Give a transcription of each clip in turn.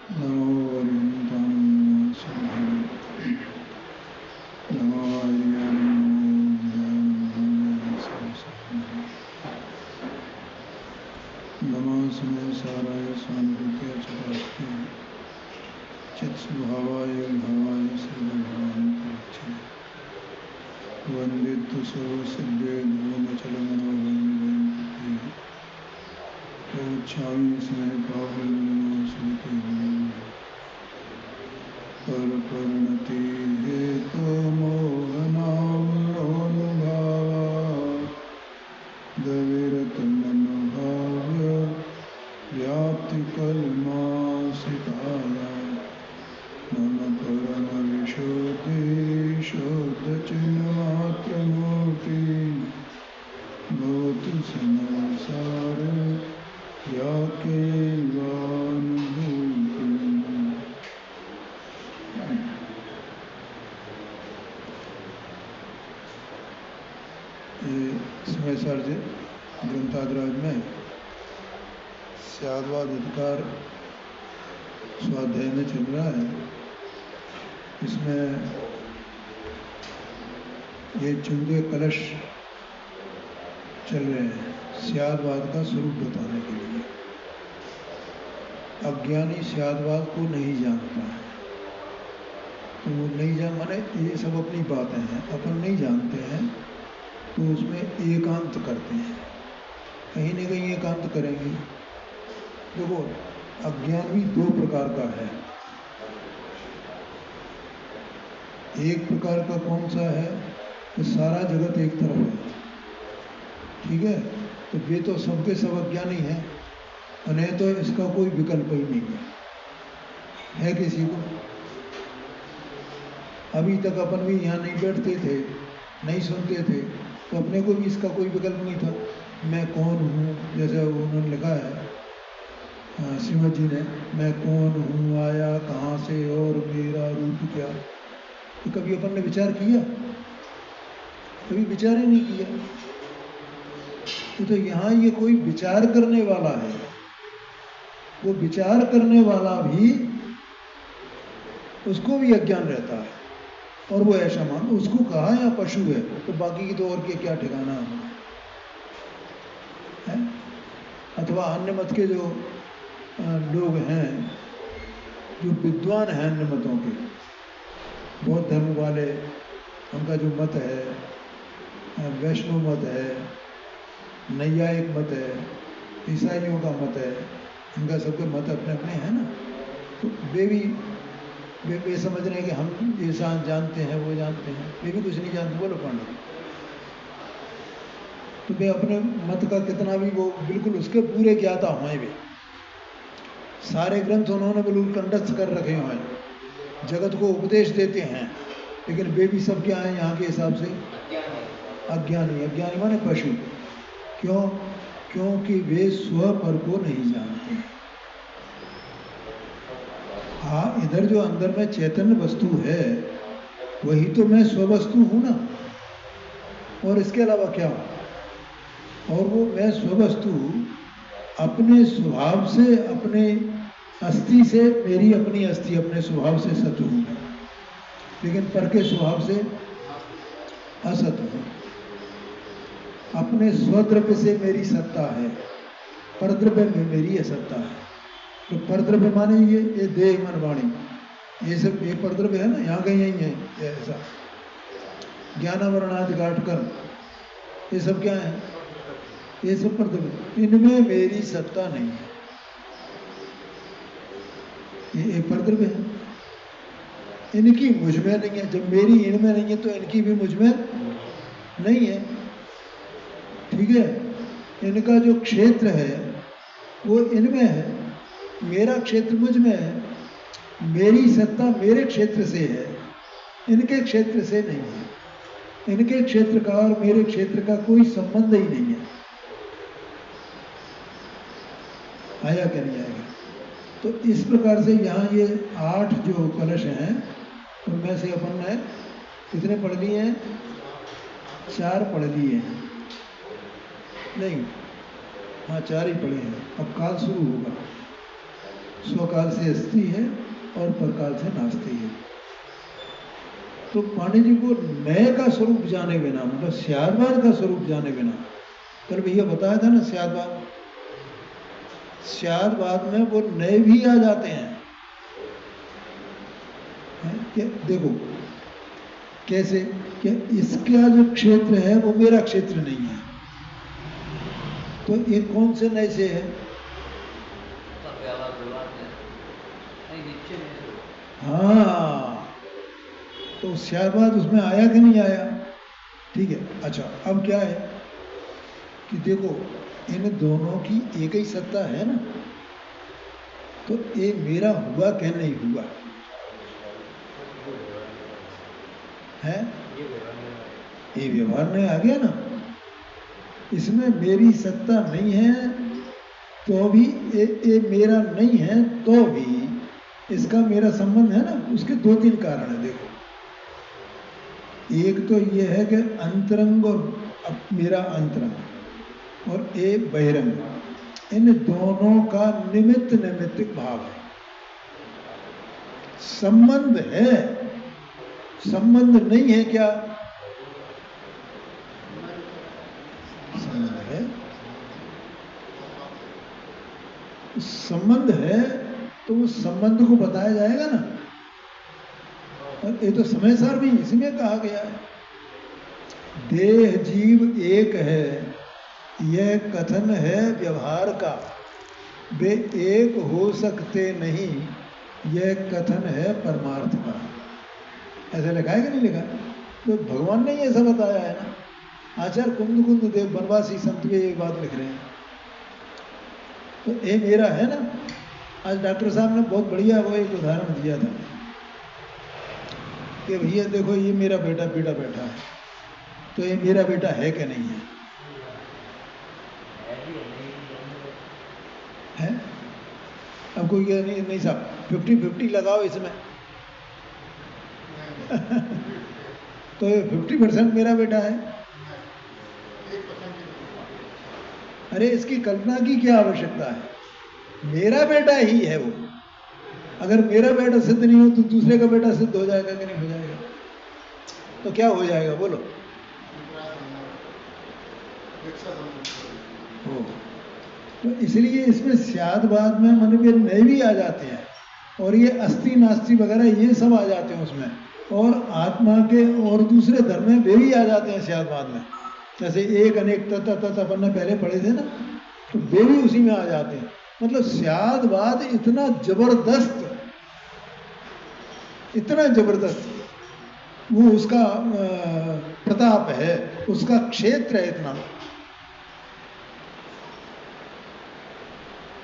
नमो वरियन्तं सिंहं नमो हरियं नमो संसाराय स्वानुभूत्या चकास्ते चित्स्वभावाय भावाय श्रीभगवान् वन्दितु सर्वसिद्धे भुवनचलमनोरञ्जनं प्रवक्ष्यामि स्नेहभावेन स्मृति परपरिणति हेतो मोहनानुभावा दविरतमनुभाव्य व्याप्तिकल्मासिकाया मम परमविशुद्धिशुद्धचिन्मात्रमूर्ति भवतु संसारे या केवानुभूति। समयसार्य ग्रंथाग्रज में स्याद्वाद अधिकार स्वाध्याय में चल रहा है। इसमें ये चुंगे कलश चल रहे हैं स्याद्वाद का स्वरूप बताने के लिए। अज्ञानी स्याद्वाद को नहीं जानता है, तो वो नहीं जान माने ये सब अपनी बातें हैं, अपन नहीं जानते हैं तो उसमें एकांत करते हैं, कहीं न कहीं एकांत करेंगे। देखो अज्ञान भी दो प्रकार का है। एक प्रकार का कौन सा है कि सारा जगत एक तरफ है, ठीक है, तो वे तो सबके सब अज्ञानी हैं, उन्हें तो इसका कोई विकल्प ही नहीं है किसी को। अभी तक अपन भी यहाँ नहीं बैठते थे, नहीं सुनते थे, तो अपने को भी इसका कोई विकल्प नहीं था। मैं कौन हूँ, जैसे उन्होंने लिखा है श्रीमद जी ने, मैं कौन हूँ, आया कहाँ से और मेरा रूप क्या। तो कभी अपन ने विचार किया? कभी विचार ही नहीं किया। तो यहाँ ये कोई विचार करने वाला है, वो विचार करने वाला भी उसको भी अज्ञान रहता है और वो ऐसा मान उसको कहा या पशु है, तो बाकी की तो और के क्या ठिकाना है। अथवा अन्य मत के जो लोग हैं, जो विद्वान हैं अन्य मतों के, बौद्ध धर्म वाले, उनका जो मत है, वैष्णव मत है, नैयायिक मत है, ईसाइयों का मत है, इनका सबके मत अपने अपने हैं ना। तो वे समझ रहे हैं कि हम ये जानते हैं, वो जानते हैं, वे भी कुछ नहीं जानते। बोलो पांडव, तो वे अपने मत का कितना भी वो बिल्कुल उसके पूरे ज्ञाता हुए, वे सारे ग्रंथ उन्होंने बिल्कुल कंठस्थ कर रखे हैं, जगत को उपदेश देते हैं, लेकिन वे भी सब क्या हैं यहाँ के हिसाब से? अज्ञानी। अज्ञानी माने पशु। क्यों? क्योंकि वे स्वपर को नहीं जानते। हाँ, इधर जो अंदर में चैतन्य वस्तु है वही तो मैं स्ववस्तु हूँ ना, और इसके अलावा क्या? और वो मैं स्ववस्तु अपने स्वभाव से, अपने अस्थि से, मेरी अपनी अस्थि अपने स्वभाव से सत हूँ, लेकिन पर के स्वभाव से असत हूँ। अपने स्वद्रव्य से मेरी सत्ता है, परद्रव्य में मेरी असत्ता है। तो परद्रव्य माने ये देह मन वाणी, ये सब ये परद्रव्य है ना, यहाँ कहीं यही है ऐसा। ज्ञानावरणादि घाटकर, ये सब क्या है? ये सब परद्रव्य, इनमें मेरी सत्ता नहीं है। ये एक परद्रव्य है, इनकी मुझ में नहीं है। जब मेरी इनमें नहीं है तो इनकी भी मुझ में नहीं है, ठीक है। इनका जो क्षेत्र है वो इनमें है, मेरा क्षेत्र मुझ में है, मेरी सत्ता मेरे क्षेत्र से है, इनके क्षेत्र से नहीं है। इनके क्षेत्र का और मेरे क्षेत्र का कोई संबंध ही नहीं है। आया क्या नहीं आएगा? तो इस प्रकार से यहाँ ये 8 जो कलश हैं, उनमें से अपन ने कितने पढ़ लिए हैं? 4 पढ़ लिए हैं, नहीं हाँ 4 ही पढ़े हैं। अब काल शुरू होगा। स्वकाल से अस्ति है और परकाल से नास्ति है। तो पांडे जी को नए का स्वरूप जाने बिना, मतलब स्यादवाद का स्वरूप जाने बिना, कल भैया बताया था ना स्यादवाद, स्यादवाद में वो नए भी आ जाते हैं। देखो कैसे कि इसका जो क्षेत्र है वो मेरा क्षेत्र नहीं है, तो ये कौन से नए से है? हाँ, तो स्यादवाद उसमें आया कि नहीं आया? ठीक है। अच्छा, अब क्या है कि देखो इन दोनों की एक ही सत्ता है ना, तो ये मेरा हुआ क्या नहीं हुआ है? ये व्यवहार में आ गया ना, इसमें मेरी सत्ता नहीं है तो भी ये मेरा नहीं है तो भी इसका मेरा संबंध है ना। उसके दो तीन कारण है। देखो, एक तो ये है कि अंतरंग और मेरा अंतरंग और ये बहिरंग, इन दोनों का निमित्त नैमित्तिक भाव है, संबंध है। संबंध नहीं है क्या? संबंध है। संबंध है तो उस संबंध को बताया जाएगा ना। और ये तो समय सार भी इसी में कहा गया है, देह जीव एक है, यह कथन है व्यवहार का, वे एक हो सकते नहीं, यह कथन है परमार्थ का। ऐसा लिखा है कि नहीं लिखा? तो भगवान ने ऐसा बताया है ना। आचार्य कुंद कुंद देव बनवासी संत भी ये बात लिख रहे हैं। तो ये मेरा है ना। आज डॉक्टर साहब ने बहुत बढ़िया वो एक उदाहरण दिया था कि भैया देखो ये मेरा बेटा बैठा है, तो ये मेरा बेटा है कि नहीं है? है? अब कोई कहे नहीं साहब 50-50 लगाओ इसमें तो ये 50% मेरा बेटा है। अरे इसकी कल्पना की क्या आवश्यकता है? मेरा बेटा ही है वो। अगर मेरा बेटा सिद्ध नहीं हो तो दूसरे का बेटा सिद्ध हो जाएगा कि नहीं हो जाएगा? तो क्या हो जाएगा बोलो? हो। तो इसलिए इसमें स्यादवाद में मन में नए भी आ जाते हैं, और ये अस्थि नास्ति वगैरह ये सब आ जाते हैं उसमें, और आत्मा के और दूसरे धर्म में वे भी आ जाते हैं स्यादवाद में। जैसे एक अनेक तत् अपन ने पहले पढ़े थे ना, तो वे भी उसी में आ जाते हैं। मतलब स्यादवाद इतना जबरदस्त वो उसका प्रताप है, उसका क्षेत्र है इतना।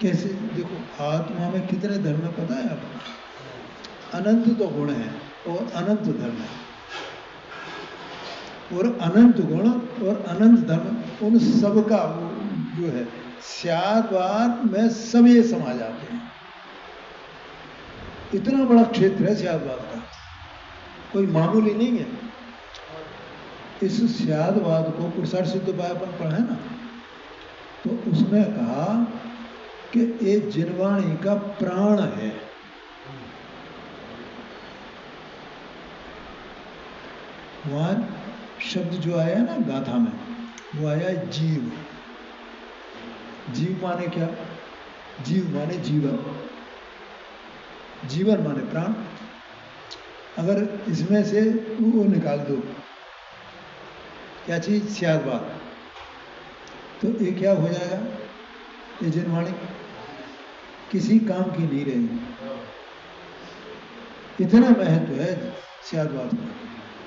कैसे? देखो आत्मा में कितने धर्म है पता है आपको? अनंत तो गुण है और अनंत धर्म है, और अनंत गुण और अनंत धर्म, उन सब का जो है स्यादवाद में सब ये समा जाते हैं। इतना बड़ा क्षेत्र है स्यादवाद का, कोई मामूली नहीं है। इस स्यादवाद को पुरुषार्थ सिद्धोपायन पढ़े ना, तो उसमें कहा कि ये जिनवाणी का प्राण है। वहां शब्द जो आया ना गाथा में, वो आया जीव। जीव माने क्या? जीव माने जीवन, जीवन माने प्राण। अगर इसमें से वो निकाल दो क्या चीज? स्यादवाद, तो ये क्या हो जाएगा? ये जिनवाणी किसी काम की नहीं रहेगी। इतना महत्व है स्यादवाद का,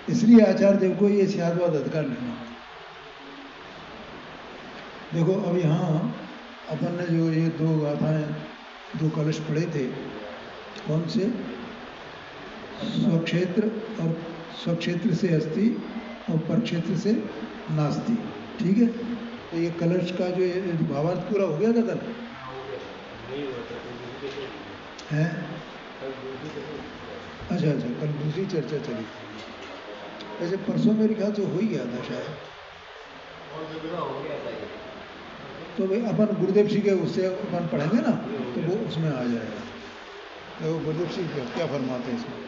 इसलिए आचार्य देव को ये स्यादवाद अधिकार लेना। देखो अब यहाँ अपन ने जो ये दो गाथाएं, दो कलश पढ़े थे, कौन से? स्वक्षेत्र, और स्वक्षेत्र से अस्ति और परक्षेत्र से नास्ति। ठीक है, तो ये कलश का जो भावार्थ पूरा हो गया था कल है? अच्छा, कल दूसरी चर्चा चली। वैसे परसों मेरे ख्याल से हो ही गया था शायद। तो भाई अपन गुरुदेव जी के उससे अपन पढ़ेंगे ना, तो वो उसमें आ जाएगा। देखो गुरुदेव सिंह क्या फरमाते हैं इसमें।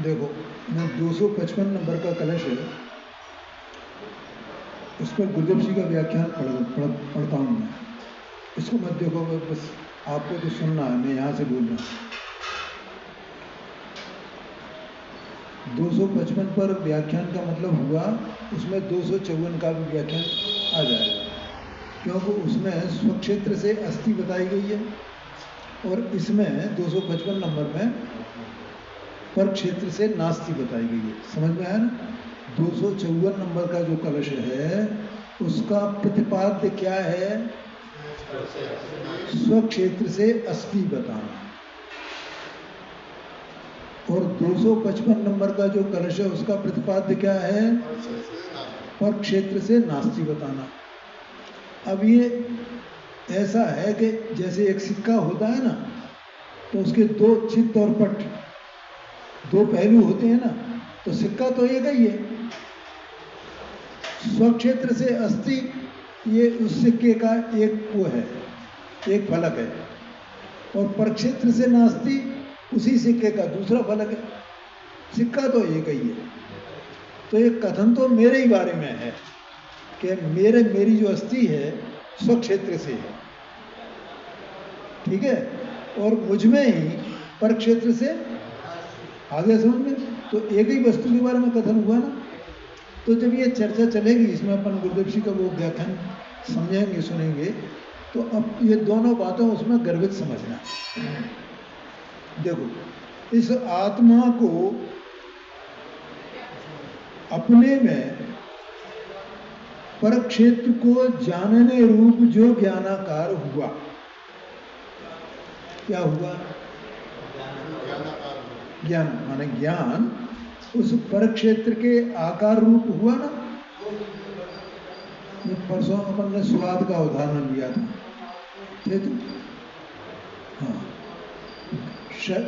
देखो मैं 255 नंबर का कलश है, उस पर गुरुदेव जी का व्याख्यान पढ़ता हूँ मैं। इसको मत देखो, बस आपको तो सुनना है, मैं यहाँ से बोल रहा हूँ। 255 पर व्याख्यान का मतलब हुआ उसमें 254 का भी व्याख्यान आ जाएगा, क्योंकि उसमें स्वक्षेत्र से अस्थि बताई गई है और इसमें 255 नंबर में पर क्षेत्र से नास्ति बताई गई है। समझ में आया ना? 254 नंबर का जो कलश है उसका प्रतिपाद्य क्या है? स्वक्षेत्र से अस्थि बताना। और 255 नंबर का जो कलश है उसका प्रतिपाद्य क्या है? पर क्षेत्र से नास्ति बताना। अब ये ऐसा है कि जैसे एक सिक्का होता है ना, तो उसके दो चित्त और पट, दो पहलू होते हैं ना, तो सिक्का तो एक ही है। स्वक्षेत्र से अस्थि ये उस सिक्के का एक वो है, एक फलक है, और परक्षेत्र से नास्ति उसी सिक्के का दूसरा फलक है। सिक्का तो एक ही है। तो ये कथन तो मेरे ही बारे में है कि मेरी जो अस्थि है स्वक्षेत्र से है, ठीक है, और मुझ में ही परक्षेत्र से आ गया समझ में। तो एक ही वस्तु के बारे में कथन हुआ ना। तो जब ये चर्चा चलेगी, इसमें अपन गुरुदेव जी का वो व्याख्यान समझेंगे, सुनेंगे, तो अब ये दोनों बातें उसमें गर्भित समझना। देखो, इस आत्मा को अपने में परक्षेत्र को जानने रूप जो ज्ञानाकार हुआ, क्या हुआ? ज्ञान माने ज्ञान उस परक्षेत्र के आकार रूप हुआ ना। ये परसों अपन ने स्वाद का उदाहरण लिया था, ठीक है? हाँ,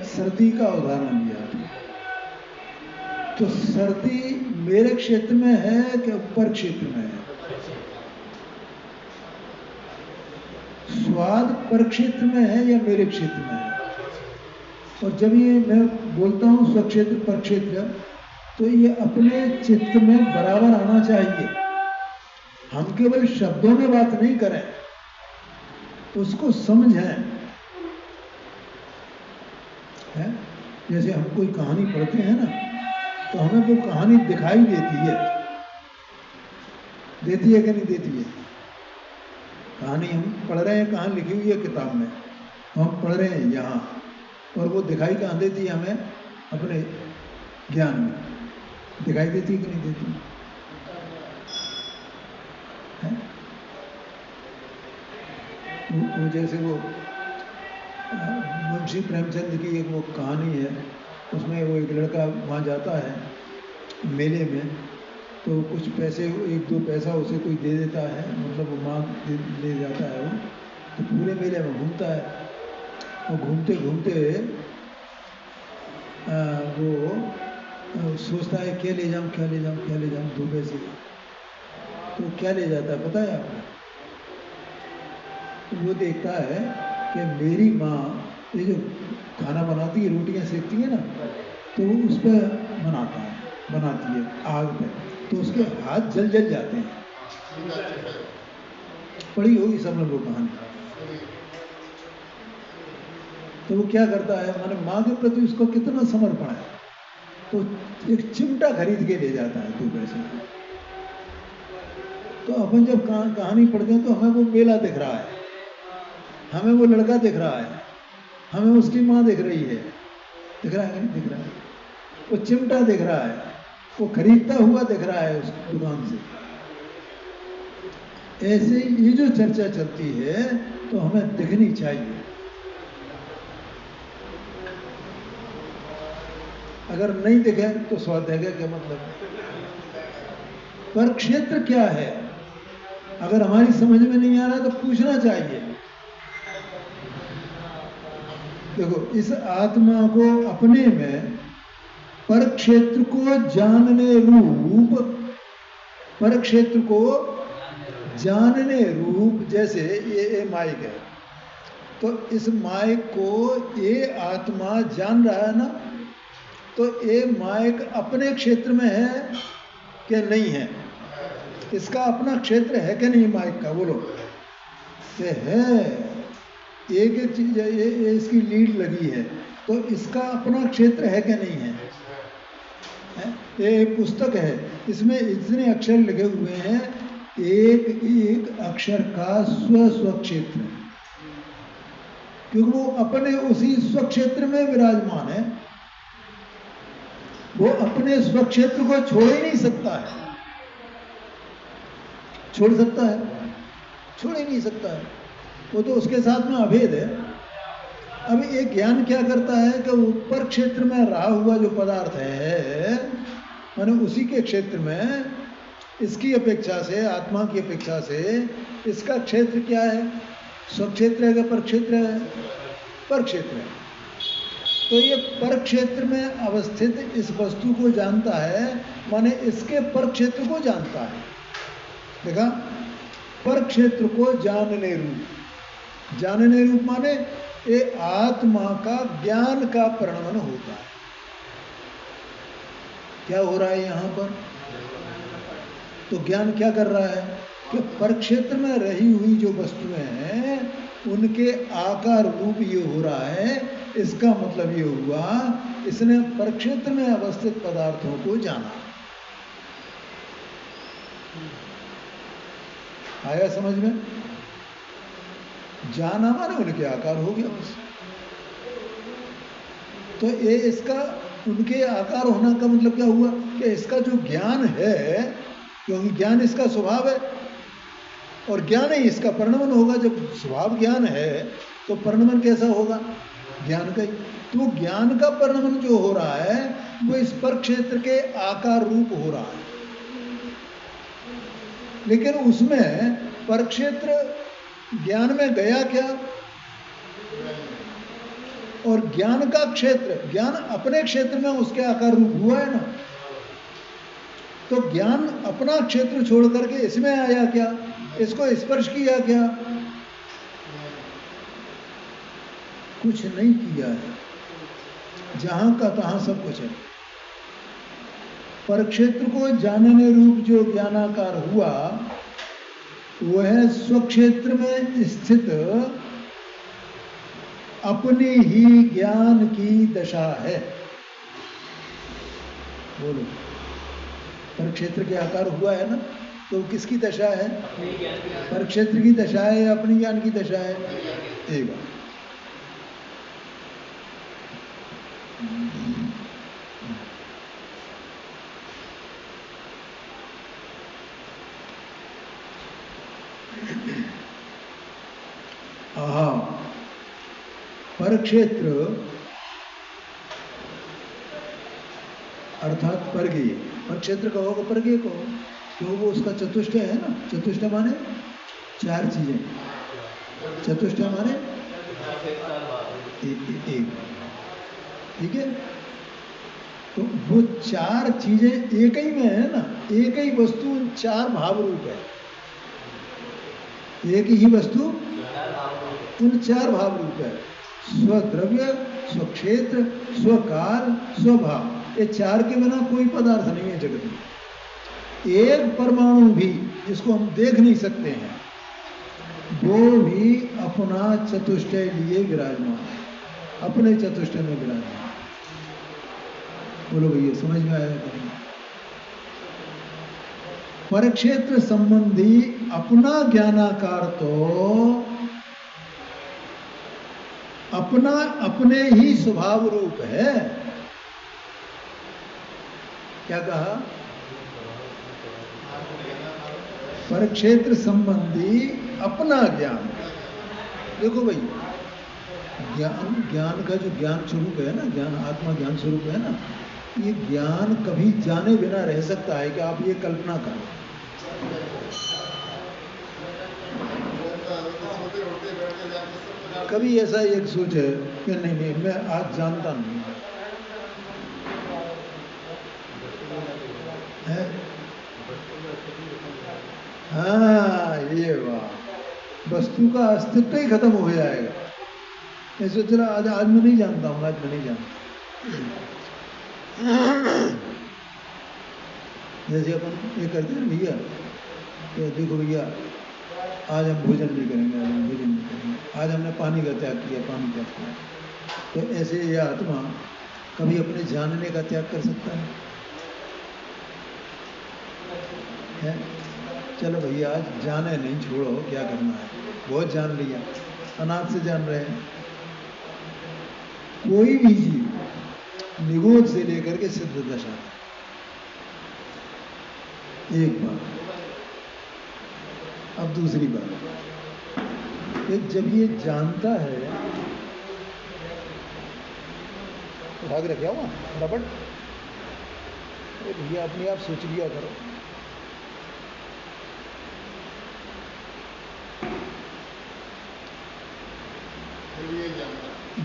सर्दी का उदाहरण लिया था। तो सर्दी मेरे क्षेत्र में है कि पर क्षेत्र में है? स्वाद पर क्षेत्र में है या मेरे क्षेत्र में है? और जब ये मैं बोलता हूँ स्वक्षेत्र पर क्षेत्र, तो ये अपने चित्त में बराबर आना चाहिए। हम केवल शब्दों में बात नहीं करें, उसको समझें। है? जैसे हम कोई कहानी पढ़ते हैं ना, तो हमें वो कहानी दिखाई देती है कि नहीं देती है? कहानी हम पढ़ रहे हैं, कहाँ लिखी हुई है किताब में, हम पढ़ रहे हैं यहाँ, और वो दिखाई कहाँ देती है हमें? अपने ज्ञान में दिखाई देती है कि नहीं देती है? वो जैसे वो मुंशी प्रेमचंद की एक वो कहानी है, उसमें वो एक लड़का वहाँ जाता है मेले में, तो कुछ पैसे, 1-2 पैसा उसे कोई दे देता है, मतलब वो मांग ले जाता है वो, तो पूरे मेले में घूमता है। और घूमते घूमते वो सोचता है क्या ले जाऊँ, 2 पैसे। तो क्या ले जाता है पता है आपको? तो वो देखता है कि मेरी माँ ये जो खाना बनाती है, रोटियां सेकती है ना, तो वो उस पर बनाती है आग पे, तो उसके हाथ जल जाते हैं। पढ़ी होगी सब लोगों को कहानी। तो वो क्या करता है, माने माँ के प्रति उसको कितना समर्पण है, तो एक चिमटा खरीद के ले जाता है 2 पैसे। तो अपन जब कहानी पढ़ते हैं तो हमें वो मेला दिख रहा है, हमें वो लड़का दिख रहा है, हमें उसकी माँ दिख रही है, दिख रहा है कि नहीं दिख रहा है? वो चिमटा दिख रहा है, वो खरीदता हुआ दिख रहा है उस दुकान से। ऐसे ये जो चर्चा चलती है तो हमें दिखनी चाहिए। अगर नहीं दिखे तो स्वाध्याय का क्या मतलब? पर क्षेत्र क्या है? अगर हमारी समझ में नहीं आ रहा तो पूछना चाहिए। देखो, इस आत्मा को अपने में पर क्षेत्र को जानने रूप, पर क्षेत्र को जानने रूप, जैसे ये माइक है, तो इस माइक को ये आत्मा जान रहा है ना, तो ये माइक अपने क्षेत्र में है कि नहीं है? इसका अपना क्षेत्र है कि नहीं माइक का? बोलो। ये है, एक एक चीज है, ये इसकी लीड लगी है, तो इसका अपना क्षेत्र है कि नहीं है? ये पुस्तक है, इसमें इतने अक्षर लिखे हुए हैं, एक एक अक्षर का स्व क्षेत्र है, क्योंकि वो अपने उसी स्व क्षेत्र में विराजमान है। वो अपने स्व क्षेत्र को छोड़ ही नहीं सकता है। छोड़ सकता है? छोड़ ही नहीं सकता है, वो तो उसके साथ में अभेद है। अब एक ज्ञान क्या करता है कि ऊपर क्षेत्र में रहा हुआ जो पदार्थ है, माने उसी के क्षेत्र में, इसकी अपेक्षा से, आत्मा की अपेक्षा से इसका क्षेत्र क्या है? स्वक्षेत्र है कि पर क्षेत्र है? पर क्षेत्र है। तो ये पर क्षेत्र में अवस्थित इस वस्तु को जानता है, माने इसके पर क्षेत्र को जानता है। देखा, पर क्षेत्र को जानने रूप। जानने रूप माने ये आत्मा का ज्ञान का परिणमन होता है। क्या हो रहा है यहाँ पर? तो ज्ञान क्या कर रहा है कि पर क्षेत्र में रही हुई जो वस्तुएं हैं उनके आकार रूप ये हो रहा है। इसका मतलब ये हुआ, इसने पर क्षेत्र में अवस्थित पदार्थों को जाना। आया समझ में? जाना माने उनके आकार हो गया बस। तो ये इसका उनके आकार होना का मतलब क्या हुआ कि इसका जो ज्ञान है, क्योंकि ज्ञान इसका स्वभाव है और ज्ञान ही इसका परिणमन होगा। जब स्वभाव ज्ञान है तो परिणमन कैसा होगा? ज्ञान का ही। तो ज्ञान का परिणमन जो हो रहा है वो इस पर क्षेत्र के आकार रूप हो रहा है, लेकिन उसमें पर क्षेत्र ज्ञान में गया क्या? और ज्ञान का क्षेत्र, ज्ञान अपने क्षेत्र में उसके आकार रूप हुआ है ना। तो ज्ञान अपना क्षेत्र छोड़ करके इसमें आया क्या? इसको स्पर्श किया क्या? कुछ नहीं किया है, जहां का तहां सब कुछ है। पर क्षेत्र को जानने रूप जो ज्ञानाकार हुआ वह स्वक्षेत्र में स्थित अपनी ही ज्ञान की दशा है। बोलो, पर क्षेत्र के आकार हुआ है ना, तो किसकी दशा है? पर क्षेत्र की दशा है या अपनी ज्ञान की दशा है? एक बात। पर क्षेत्र अर्थात परगेय। पर क्षेत्र कहो को परगेय कहो, क्यों? वो उसका चतुष्टय है ना। चतुष्टय माने चार चीजें। चतुष्टय माने एक। ठीक है, तो वो चार चीजें एक ही में है ना। एक ही वस्तु चार भाव रूप है। एक ही वस्तु उन चार भाव रूप है। स्वद्रव्य, स्वक्षेत्र, स्वकाल, स्वभाव। ये चार के बिना कोई पदार्थ नहीं है जगत में। एक परमाणु भी जिसको हम देख नहीं सकते हैं वो भी अपना चतुष्टय लिए विराजमान है, अपने चतुष्टय में विराजमान। बोलो भैया, समझ में आया? परक्षेत्र संबंधी अपना ज्ञानाकार तो अपना अपने ही स्वभाव रूप है। क्या कहा? परक्षेत्र संबंधी अपना ज्ञान। देखो भाई, ज्ञान का जो ज्ञान स्वरूप है ना, ज्ञान आत्मा ज्ञान स्वरूप है ना, ये ज्ञान कभी जाने बिना रह सकता है कि आप ये कल्पना करो। कभी ऐसा एक सोचे कि नहीं नहीं मैं आज जानता नहीं है। हाँ ये वाह, वस्तु का अस्तित्व ही खत्म हो जाएगा। मैं सोच रहा आज मैं नहीं जानता हूँ, आज मैं नहीं जानता। जैसे अपन ये करते हैं भैया, तो देखो भैया आज हम भोजन नहीं करेंगे, आज हम भोजन नहीं करेंगे, आज हमने पानी का त्याग किया, पानी त्याग किया। तो ऐसे ये आत्मा कभी अपने जानने का त्याग कर सकता है? चलो भैया आज जाने नहीं, छोड़ो, क्या करना है, बहुत जान लिया, अनाथ से जान रहे हैं। कोई भी जीव निगोद से लेकर के सिद्ध दशा, एक बात। अब दूसरी बात, जब ये जानता है, भाग रखे हुआ रबड़, अरे भैया अपने आप सोच लिया करो।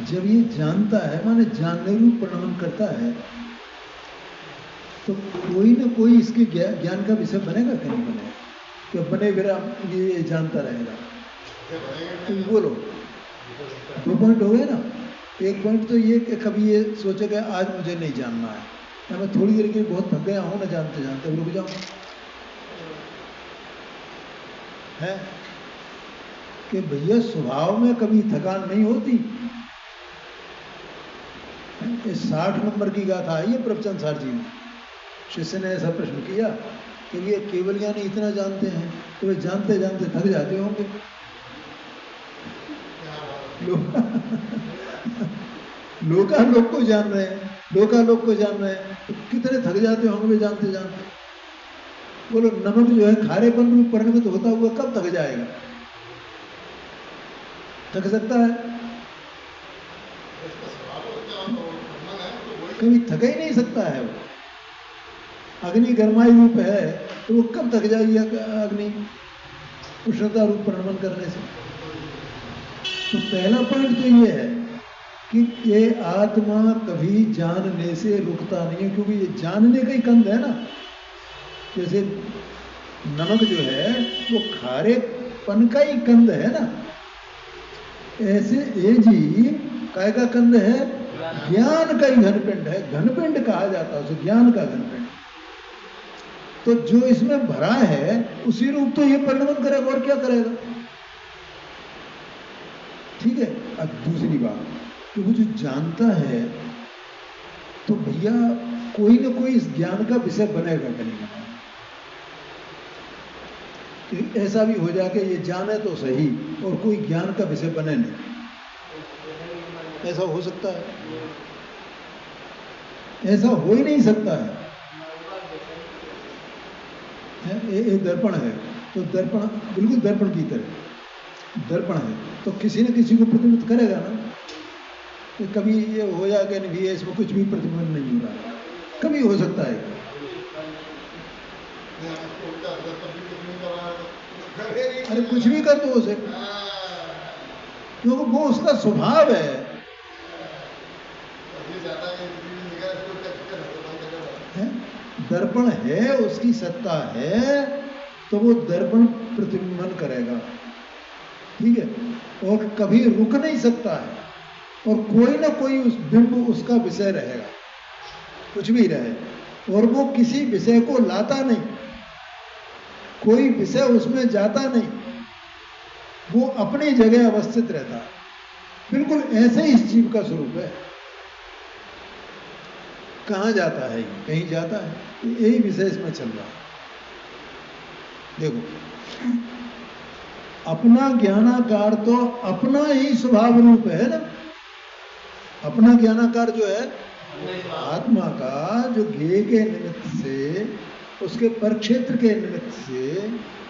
जब ये जानता है, माने जानने रूप परिणाम करता है, तो कोई ना कोई इसके ज्ञान का विषय बनेगा कि नहीं बनेगा? कि बने बिना ये जानता रहेगा? तुम बोलो, 2 पॉइंट हो गए ना। एक पॉइंट तो ये कि कभी ये सोचेगा आज मुझे नहीं जानना है, या मैं थोड़ी देर के लिए बहुत थक गया हूँ ना जानते जानते, रुक जाऊँ, है कि भैया स्वभाव में कभी थकान नहीं होती। 60 नंबर की गाथा है ये प्रवचन सार जी में। शिष्य ने ऐसा प्रश्न किया कि ये केवल ज्ञानी इतना जानते हैं, तो वे जानते जानते थक जाते होंगे। लोकालोक को जान रहे हैं, लोकालोक को जान रहे हैं, तो कितने थक जाते होंगे वे जानते जानते। बोलो नमक जो है खारेपन रूप परिणमित होता हुआ कब थक जाएगा? थक सकता है? कभी थक ही नहीं सकता है वो। अग्नि गर्माई रूप है तो वो कब थक जाएगी अग्नि उष्णता रूप परिणमन करने से? तो पहला पॉइंट तो ये है कि ये आत्मा कभी जानने से रुकता नहीं है, क्योंकि ये जानने का ही कंद है ना। जैसे नमक जो है वो खारेपन का ही कंद है ना, ऐसे ये जी काय का कंद है? ज्ञान का ही घनपिंड है। घनपिंड कहा जाता है उसे, ज्ञान का घनपिंड। तो जो इसमें भरा है उसी रूप तो ये परिणमन करेगा, और क्या करेगा? ठीक है। अब दूसरी बात कि वो जो जानता है, तो भैया कोई ना कोई इस ज्ञान का विषय बनेगा कि नहीं? तो ऐसा भी हो जाए कि ये जाने तो सही और कोई ज्ञान का विषय बने नहीं, ऐसा हो सकता है? ऐसा हो ही नहीं सकता है। एक दर्पण है, तो दर्पण बिल्कुल दर्पण की तरह दर्पण है, तो किसी न किसी को प्रतिबिंबित करेगा ना। तो कभी ये हो जाएगा नहीं भैया इसमें कुछ भी प्रतिबिंब नहीं हो रहा, कभी हो सकता है? अरे कुछ भी कर दो उसे, क्योंकि वो उसका स्वभाव है। दर्पण है, उसकी सत्ता है, तो वो दर्पण प्रतिबिंबन करेगा, ठीक है, और कभी रुक नहीं सकता है, और कोई ना कोई उस बिंब उसका विषय रहेगा, कुछ भी रहे, और वो किसी विषय को लाता नहीं, कोई विषय उसमें जाता नहीं, वो अपनी जगह अवस्थित रहता है। बिल्कुल ऐसे ही इस जीव का स्वरूप है। कहाँ जाता है? कहीं जाता है? यही विषय इसमें चल रहा है। देखो, अपना ज्ञानाकार तो अपना ही स्वभाव रूप है ना। अपना ज्ञानाकार जो है आत्मा का, जो ज्ञेय के निमित्त से, उसके परक्षेत्र के निमित्त से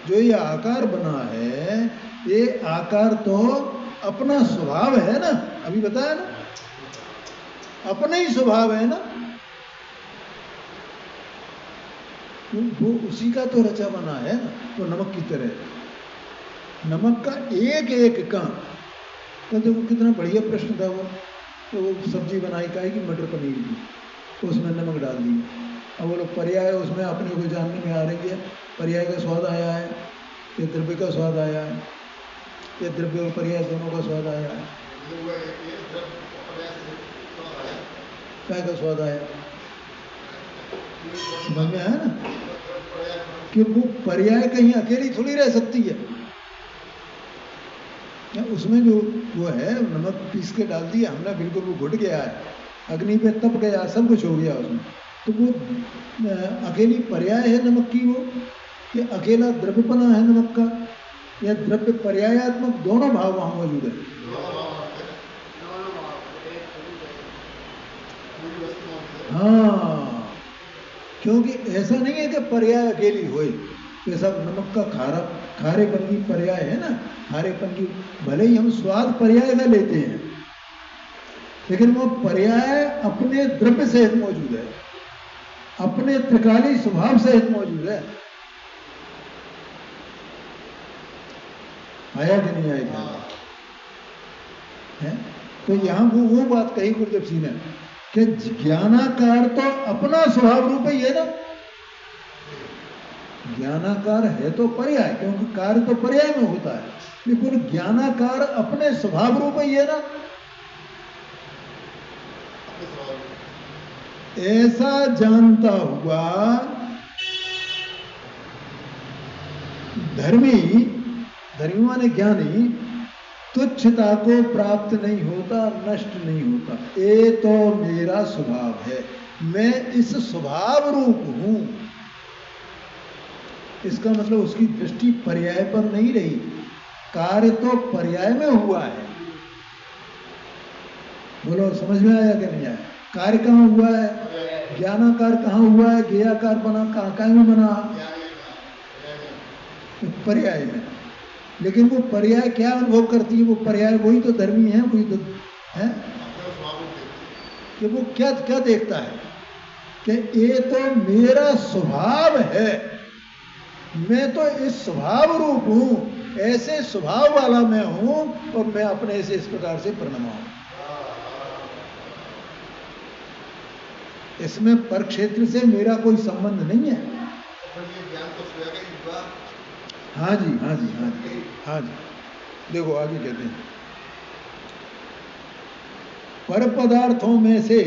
जो ये आकार बना है, ये आकार तो अपना स्वभाव है ना। अभी बताया ना, अपना ही स्वभाव है ना। वो उसी का तो रचा बना है ना, वो नमक की तरह। नमक का एक एक कण, तो देखो कितना बढ़िया प्रश्न था वो। तो वो सब्जी बनाई काहे की, मटर पनीर की, तो उसमें नमक डाल दिया। अब वो लोग पर्याय उसमें अपने को जानने में आ रही है, पर्याय का स्वाद आया है या द्रव्य का स्वाद आया है, या द्रव्य और पर्याय दोनों का स्वाद आया है, क्या का स्वाद आया, समझ में आया ना? कि वो पर्याय कहीं अकेली थोड़ी रह सकती है। उसमें जो वो है नमक पीस के डाल दिया हमने, बिल्कुल वो घुट गया है, अग्नि पे तप गया, सब कुछ हो गया उसमें, तो वो अकेली पर्याय है नमक की वो, कि अकेला द्रव्यपना है नमक का, या द्रव्य पर्यायात्मक दोनों भाव वहां मौजूद है। हाँ, क्योंकि ऐसा नहीं है कि पर्याय अकेली होए, जैसा नमक का खारेपन की पर्याय है ना, खारेपन की, भले ही हम स्वाद पर्याय का लेते हैं, लेकिन वो पर्याय अपने द्रव्य सहित मौजूद है, अपने त्रिकाली स्वभाव सहित मौजूद है। आया कि नहीं आया है? तो यहाँ वो बात कही गुरुदेव सिंह ने कि ज्ञानाकार तो अपना स्वभाव रूप ही है ना, ज्ञानाकार है तो पर्याय, क्योंकि कार्य तो पर्याय में होता है, लेकिन ज्ञानाकार अपने स्वभाव रूप ही है ना। ऐसा जानता हुआ धर्मी माने ज्ञानी तुच्छता को प्राप्त नहीं होता, नष्ट नहीं होता। ये तो मेरा स्वभाव है, मैं इस स्वभाव रूप हूं। इसका मतलब उसकी दृष्टि पर्याय पर नहीं रही, कार्य तो पर्याय में हुआ है। बोलो समझ में आया कि नहीं आया? कार्य कहाँ हुआ है? ज्ञानाकार कहाँ हुआ है? ज्ञेयाकार बना कहाँ में बना? पर्याय में। लेकिन वो पर्याय क्या अनुभव करती है? वो पर्याय वही तो धर्मी है, वही तो है कि वो क्या क्या देखता है कि ये तो मेरा स्वभाव है, मैं तो इस स्वभाव रूप हूं, ऐसे स्वभाव वाला मैं हूं, और मैं अपने से इस प्रकार से प्रणमा हूं। इसमें पर क्षेत्र से मेरा कोई संबंध नहीं है। हाँ जी, हाँ जी, हाँ जी, हाँ जी। देखो आगे कहते हैं, पर पदार्थों में से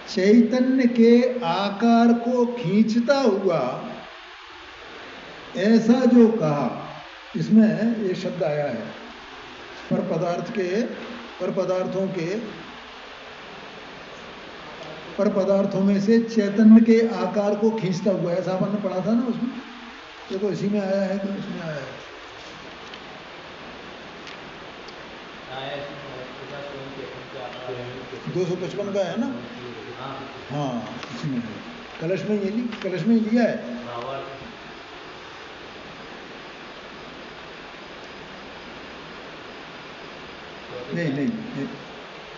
चैतन्य के आकार को खींचता हुआ ऐसा जो कहा, इसमें ये शब्द आया है, पर पदार्थों में से चैतन्य के आकार को खींचता हुआ, ऐसा अपन ने पढ़ा था ना उसमें। देखो इसी में आया है कि उसमें आया है? 255 का है ना? हाँ, इसी में है। कलश में ही लिया है। नहीं,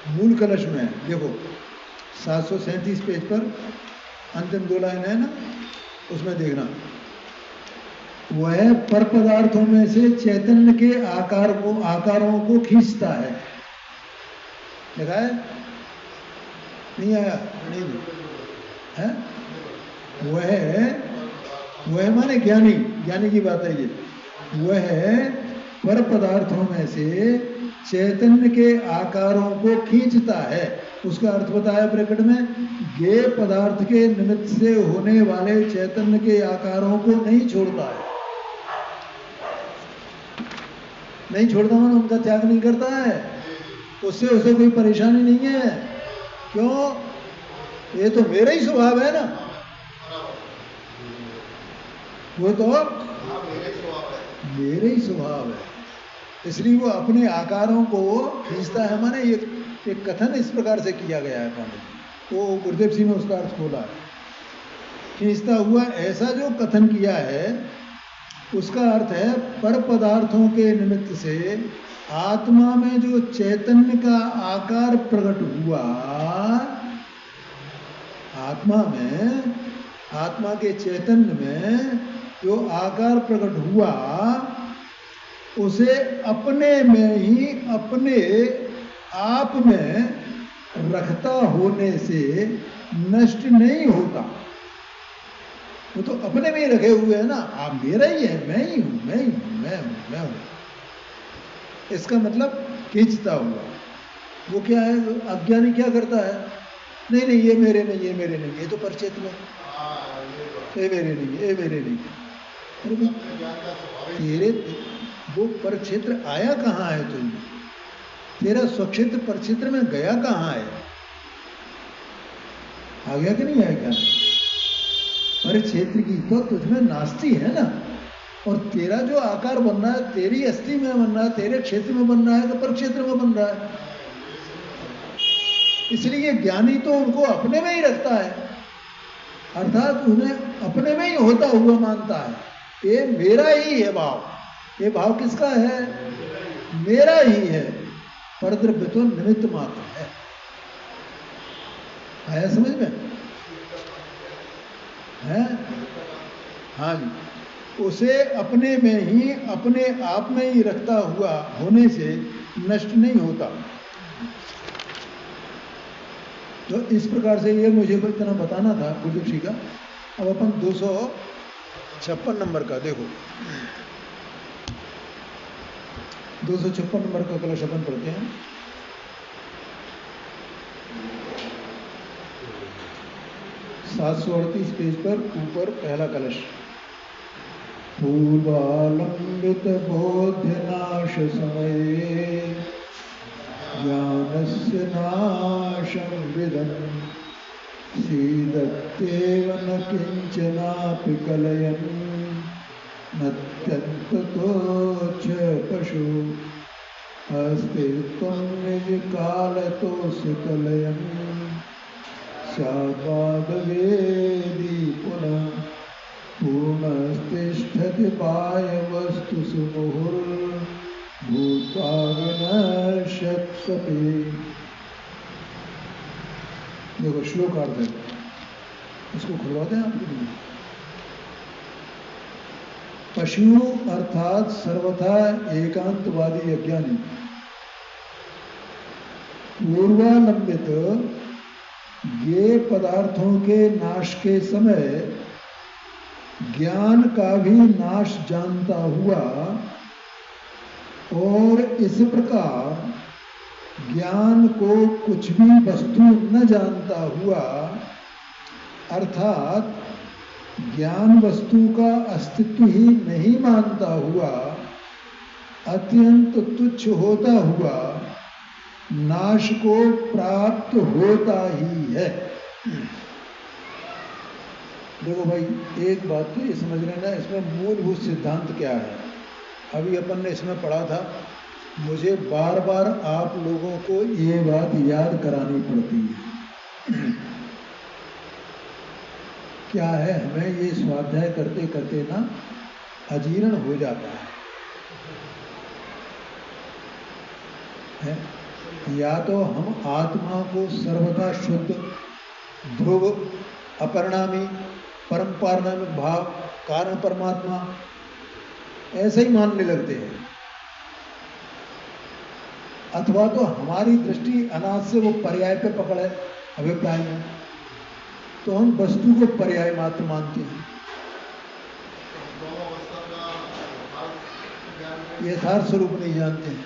मूल कलश में है। देखो 737 पेज पर अंतिम 2 लाइन है ना, उसमें देखना, वह पर पदार्थों में से चैतन्य के आकारों को खींचता है। देखा है? नहीं आया? नहीं है? वह माने ज्ञानी की बात है ये। वह पर पदार्थों में से चैतन्य के आकारों को खींचता है। उसका अर्थ बताया ब्रैकेट में, ज्ञेय पदार्थ के निमित्त से होने वाले चैतन्य के आकारों को नहीं छोड़ता है। नहीं छोड़ता मानो उनका त्याग नहीं करता है, उससे उसे कोई परेशानी नहीं है। क्यों? ये तो मेरा ही स्वभाव है ना, वो तो मेरे ही स्वभाव है, इसलिए वो अपने आकारों को खींचता है। माने ये एक कथन इस प्रकार से किया गया है पांडे, वो गुरुदेव सिंह ने उसका अर्थ खोला है। खींचता हुआ ऐसा जो कथन किया है, उसका अर्थ है पर पदार्थों के निमित्त से आत्मा में जो चैतन्य का आकार प्रकट हुआ, आत्मा में आत्मा के चैतन्य में जो आकार प्रकट हुआ उसे अपने में ही अपने आप में रखता होने से नष्ट नहीं होता। वो तो अपने में ही रखे हुए है ना, आप मेरा ही है, मैं ही हूं, मैं ही हूं, मैं हूं। इसका मतलब खींचता हुआ। वो क्या है, अज्ञानी क्या करता है, नहीं नहीं ये मेरे नहीं, ये मेरे नहीं, ये तो परचेत में, ये मेरे नहीं, ये मेरे नहीं। अरे भाई तेरे वो परक्षेत्र आया कहाँ है तुझमें, तेरा स्वक्षेत्र परक्षेत्र में गया कहाँ है, आ गया कि नहीं आया क्या? परिक्षेत्र की तो तुझमें नास्ती है ना, और तेरा जो आकार बन रहा है तेरी अस्थि में बन रहा है, तेरे क्षेत्र में बन रहा है, तो परक्षेत्र में बन रहा है। इसलिए ज्ञानी तो उनको अपने में ही रखता है, अर्थात उन्हें अपने में ही होता हुआ मानता है। ये मेरा ही है भाव, ये भाव किसका है, मेरा ही है। परद्रव्य तो निमित्त मात्र है। आया समझ में है? हाँ जी, उसे अपने में ही अपने आप में ही रखता हुआ होने से नष्ट नहीं होता। तो इस प्रकार से ये मुझे इतना बताना था गुरुदेव जी का। अब अपन 256 नंबर का देखो, 256 नंबर का कलश अपन पढ़ते हैं। सात 738 पेज पर ऊपर पहला कलश। पूर्वालंबित बोध्य नाश समये ज्ञानस्य नाशं विदन् सीदत्येव न किंचनापि कलयन् नत्यन्ततो च पशु अस्तित्वं निजकालतोऽस्य कलयन् स्याद्वादवेदी पुनः पूर्णस्तिष्ठति बाह्यवस्तुषु मुहुर्भूत्वा विनश्यत्सति। देखो श्लोक अर्थ है, इसको खुलवा दें आप लोग। पशु अर्थात सर्वथा एकांतवादी अज्ञानी पूर्वालंबित ये पदार्थों के नाश के समय ज्ञान का भी नाश जानता हुआ और इस प्रकार ज्ञान को कुछ भी वस्तु न जानता हुआ, अर्थात ज्ञान वस्तु का अस्तित्व ही नहीं मानता हुआ, अत्यंत तुच्छ होता हुआ नाश को प्राप्त होता ही है। देखो भाई एक बात तो ये समझ लेना, इसमें मूलभूत सिद्धांत क्या है। अभी अपन ने इसमें पढ़ा था, मुझे बार बार आप लोगों को ये बात याद करानी पड़ती है। क्या है, हमें ये स्वाध्याय करते करते ना अजीर्ण हो जाता है? या तो हम आत्मा को सर्वथा शुद्ध, ध्रुव, अपरिणामी, परम पारणामिक भाव, कारण परमात्मा ऐसे ही मानने लगते हैं, अथवा तो हमारी दृष्टि अनाद से वो पर्याय पे पकड़े अभिप्राय में, तो हम वस्तु को पर्याय मात्र मानते हैं, यथार्थ स्वरूप नहीं जानते हैं।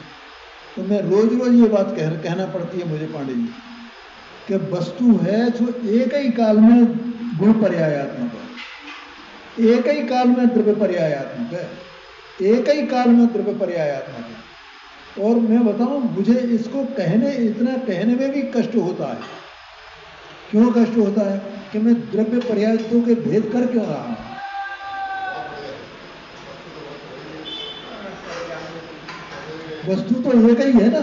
तो मैं रोज रोज ये बात कहना पड़ती है मुझे पांडे जी कि वस्तु है जो एक ही काल में गुण पर्यायात्मक है, एक ही काल में द्रव्य पर्यायात्मक है, एक ही काल में द्रव्य पर्यायात्मक है। और मैं बताऊं, मुझे इसको इतना कहने में भी कष्ट होता है। क्यों कष्ट होता है? कि मैं द्रव्य पर्यायत्व के भेद कर क्यों रहा हूं? वस्तु तो एक ही है ना,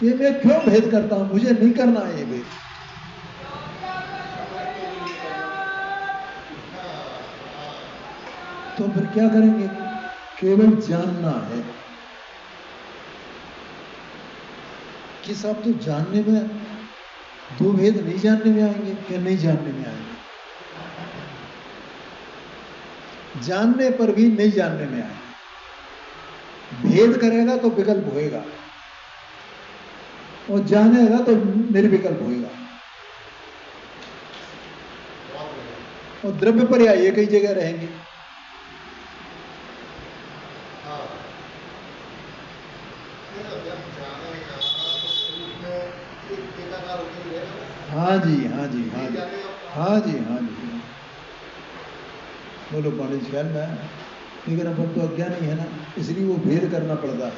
ये मैं क्यों भेद करता हूं? मुझे नहीं करना है ये भेद। तो फिर क्या करेंगे? केवल जानना है कि साहब तो जानने में दो भेद नहीं जानने में आएंगे, क्या नहीं जानने में आएंगे? जानने पर भी नहीं जानने में आए। भेद करेगा तो विकल्प होएगा, और जानेगा तो निर्विकल्प होएगा। और द्रव्य पर्याय एक ही जगह रहेंगे। हाँ जी, हाँ जी, हाँ जी, हाँ जी, हाँ जी। बोलो कॉलेज ख्याल में है, लेकिन अपन तो अज्ञान ही है ना, इसलिए वो भेद करना पड़ता है।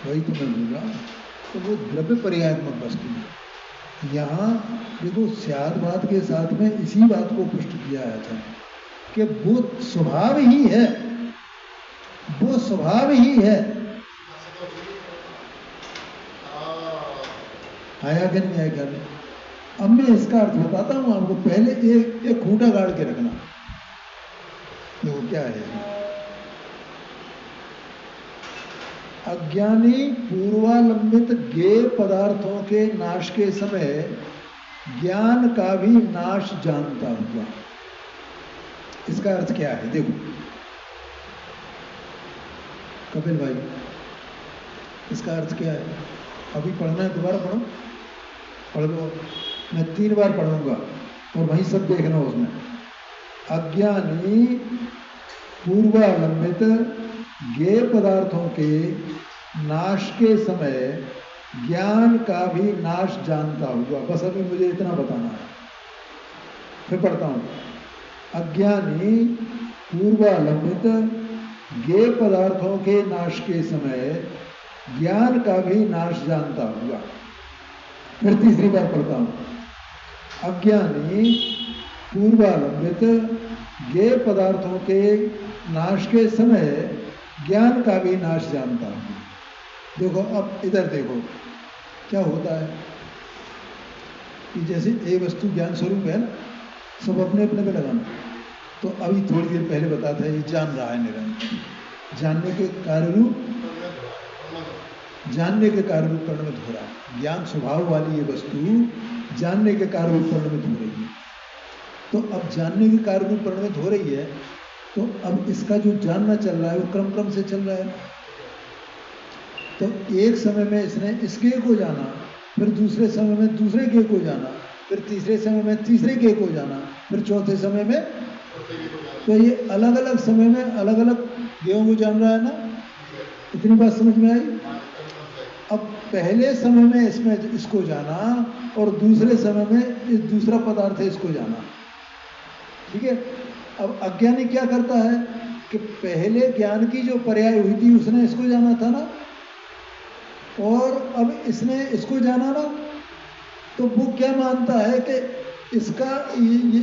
वही तो मैं बोल रहा हूँ। तो वो द्रव्य पर्यायात्मक वस्तु है। यहाँ देखो स्यादवाद के साथ में इसी बात को पुष्ट किया है कि वो स्वभाव ही है, वो स्वभाव ही है। आया कि नहीं आया क्या? अब मैं इसका अर्थ बताता हूँ आपको। पहले एक खूंटा गाड़ के रखना। देखो क्या है, अज्ञानी पूर्वालंबित ज्ञेय पदार्थों के नाश के समय ज्ञान का भी नाश जानता हुआ। इसका अर्थ क्या है? देखो कपिल भाई, इसका अर्थ क्या है? अभी पढ़ना है, दोबारा पढ़ो, पढ़ लो। मैं 3 बार पढ़ूंगा और वहीं सब देखना उसमें। अज्ञानी पूर्वालंबित ज्ञेय पदार्थों के नाश के समय ज्ञान का भी नाश जानता हुआ। बस अभी मुझे इतना बताना है, फिर पढ़ता हूँ। अज्ञानी पूर्वालंबित ज्ञेय पदार्थों के नाश के समय ज्ञान का भी नाश जानता हुआ। फिर तीसरी बार पढ़ता हूँ। अज्ञानी पूर्वालंबित ज्ञेय पदार्थों के नाश के समय ज्ञान का भी नाश जानता हूँ। देखो अब इधर देखो क्या होता है कि जैसे ये वस्तु ज्ञान स्वरूप है ना, सब अपने अपने पे लगाना। तो अभी थोड़ी देर पहले बताता है ये जान रहा है निरंतर, जानने के कार्य रूप, जानने के कार्य रूप परिणमित हो रहा है। ज्ञान स्वभाव वाली ये वस्तु जानने के कार्य रूप परिणमित हो रही है। तो अब जानने के कार्य रूप परिणमित हो रही है, तो अब इसका जो जानना चल रहा है वो क्रम क्रम से चल रहा है। तो एक समय में इसने इस ज्ञेय को जाना, फिर दूसरे समय में दूसरे ज्ञेय को जाना, फिर तीसरे समय में तीसरे ज्ञेय को जाना, फिर चौथे समय में। तो ये अलग अलग समय में अलग अलग ज्ञेयों को जान रहा है ना। इतनी बात समझ में आई? अब पहले समय में इसमें इसको जाना और दूसरे समय में इस दूसरा पदार्थ है इसको जाना। ठीक है। अब अज्ञानी क्या करता है कि पहले ज्ञान की जो पर्याय हुई थी उसने इसको जाना था ना, और अब इसने इसको जाना ना, तो वो क्या मानता है कि इसका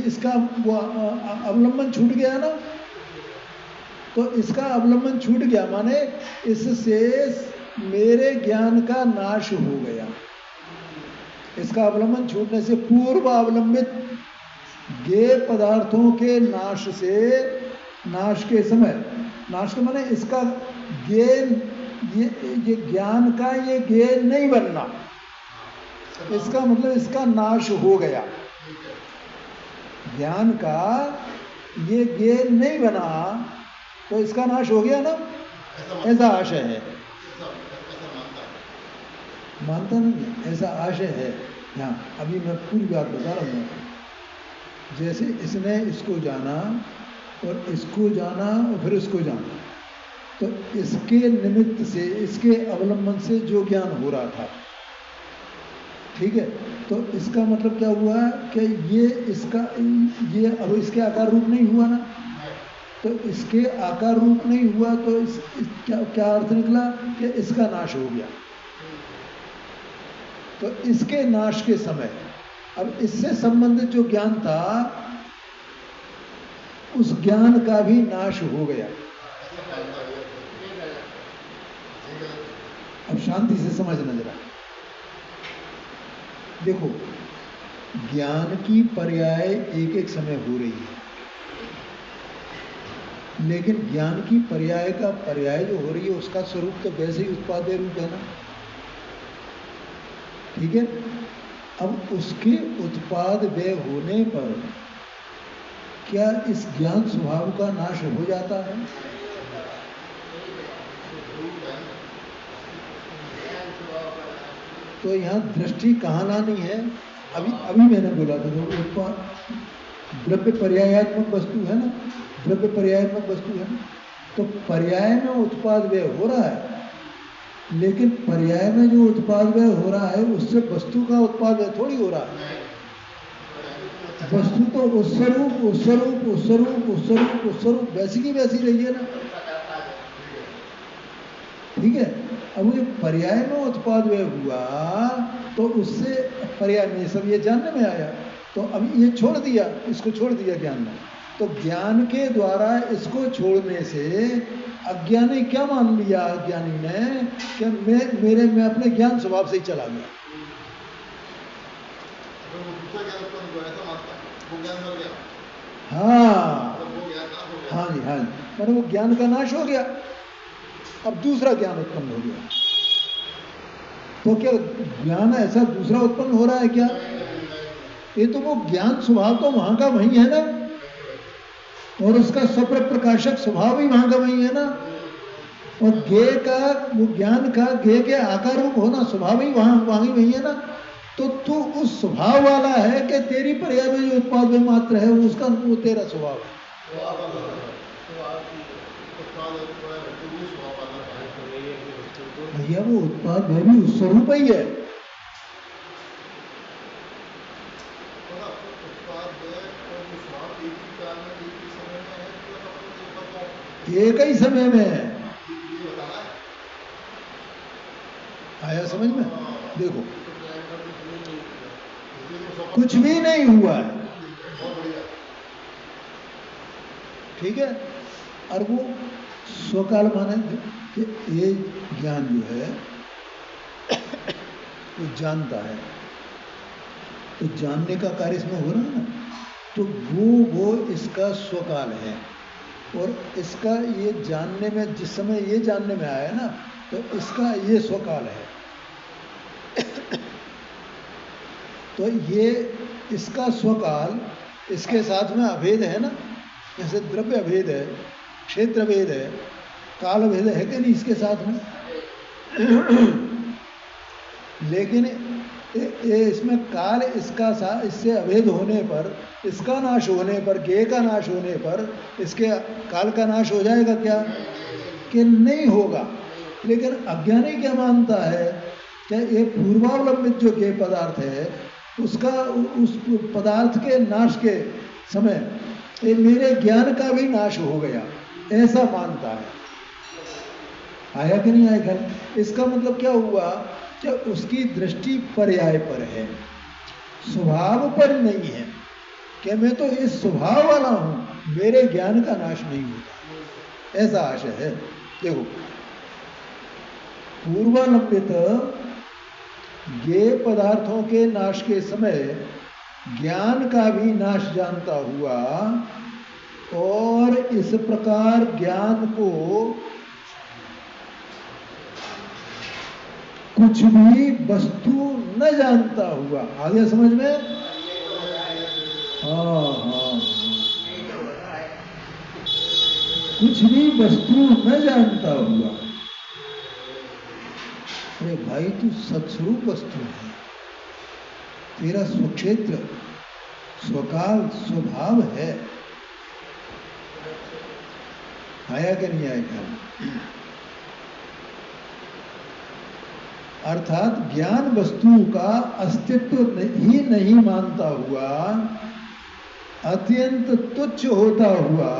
इसका वो अवलंबन छूट गया ना। तो इसका अवलंबन छूट गया माने इससे मेरे ज्ञान का नाश हो गया। इसका अवलंबन छूटने से पूर्व अवलंबित ज्ञेय पदार्थों के नाश से, नाश के समय, नाश के माने इसका ज्ञेय, ये ज्ञान का ये ज्ञेय नहीं बनना, इसका मतलब इसका नाश हो गया। ज्ञान का ये ज्ञेय नहीं बना तो इसका नाश हो गया ना, ऐसा आशय है। मानता नहीं, ऐसा आशय है। हाँ, अभी मैं पूरी बात बता रहा हूँ। जैसे इसने इसको जाना और इसको जाना और फिर इसको जाना, तो इसके निमित्त से, इसके अवलंबन से जो ज्ञान हो रहा था, ठीक है, तो इसका मतलब क्या हुआ कि ये इसका, ये अब इसके आकार रूप नहीं हुआ ना। तो इसके आकार रूप नहीं हुआ तो क्या अर्थ निकला कि इसका नाश हो गया। तो इसके नाश के समय अब इससे संबंधित जो ज्ञान था उस ज्ञान का भी नाश हो गया। अब शांति से समझना जरा। देखो ज्ञान की पर्याय एक एक समय हो रही है, लेकिन ज्ञान की पर्याय का पर्याय जो हो रही है उसका स्वरूप तो वैसे ही उत्पाद्य रूप है ना। ठीक है। अब उसके उत्पाद व्यय होने पर क्या इस ज्ञान स्वभाव का नाश हो जाता है? तो यहाँ दृष्टि कहाँ लानी है? अभी अभी मैंने बोला था तो उत्पाद द्रव्य पर्यायात्मक वस्तु है ना, द्रव्य पर्यायात्मक वस्तु है ना, तो पर्याय में उत्पाद व्यय हो रहा है, लेकिन पर्याय में जो उत्पाद व्यय हो रहा है उससे वस्तु का उत्पाद व्यय थोड़ी हो रहा है। वस्तु तो उस स्वरूप वैसी की वैसी रही है ना, ठीक है। अब ये पर्याय में उत्पाद व्यय हुआ तो उससे पर्याय में सब ये जानने में आया, तो अब ये छोड़ दिया, इसको छोड़ दिया ज्ञान ने, तो ज्ञान के द्वारा इसको छोड़ने से अज्ञानी क्या मान लिया? अज्ञानी ने कि मैं अपने ज्ञान स्वभाव से ही चला गया। हाँ हाँ जी, हाँ जी, मतलब वो ज्ञान का नाश हो गया, अब दूसरा ज्ञान उत्पन्न हो गया। तो क्या ज्ञान ऐसा दूसरा उत्पन्न हो रहा है क्या? ये तो वो ज्ञान स्वभाव तो वहां का वही है ना, और उसका स्वप्रकाशक स्वभाव भी वहां का वही है ना, और ज्ञेय का वो ज्ञान का ज्ञेय के आकार रूप होना स्वभाव ही वहां ही वही है ना। तो तू उस स्वभाव वाला है कि तेरी पर्याय में जो उत्पाद में मात्र है उसका वो तेरा स्वभाव है। भैया वो उत्पाद में भी उस स्वरूप ही है। एक ही समय में है। आया समझ में? देखो कुछ भी नहीं हुआ है, ठीक है, और वो स्वकाल माने कि ये ज्ञान जो है वो जानता है, तो जानने का कार्य इसमें हो रहा है ना, तो वो इसका स्वकाल है, और इसका ये जानने में जिस समय ये जानने में आया ना, तो इसका ये स्वकाल है। तो ये इसका स्वकाल इसके साथ में अभेद है ना, जैसे द्रव्य अभेद है, क्षेत्र भेद है, काल भेद है कि नहीं इसके साथ में। लेकिन इसमें काल इससे अभेद होने पर, इसका नाश होने पर, ज्ञेय का नाश होने पर इसके काल का नाश हो जाएगा क्या? कि नहीं होगा। लेकिन अज्ञानी क्या मानता है कि ये पूर्वावलंबित जो ज्ञेय पदार्थ है उसका उस पदार्थ के नाश के समय ये मेरे ज्ञान का भी नाश हो गया, ऐसा मानता है। आया कि नहीं आया? इसका मतलब क्या हुआ कि उसकी दृष्टि पर्याय पर है, स्वभाव पर नहीं है, कि मैं तो इस स्वभाव वाला हूं, मेरे ज्ञान का नाश नहीं होता, ऐसा आशय है। देखो पूर्वालंबित ज्ञेय पदार्थों के नाश के समय ज्ञान का भी नाश जानता हुआ, और इस प्रकार ज्ञान को कुछ भी वस्तु न जानता हुआ, आ गया समझ में? हाँ, कुछ भी वस्तु न जानता हुआ। अरे भाई तू सत्स्वरूप वस्तु है, तेरा स्वक्षेत्र स्वकाल स्वभाव है। आया कि नहीं आया? अर्थात ज्ञान वस्तु का अस्तित्व ही नहीं मानता हुआ, अत्यंत तुच्छ होता हुआ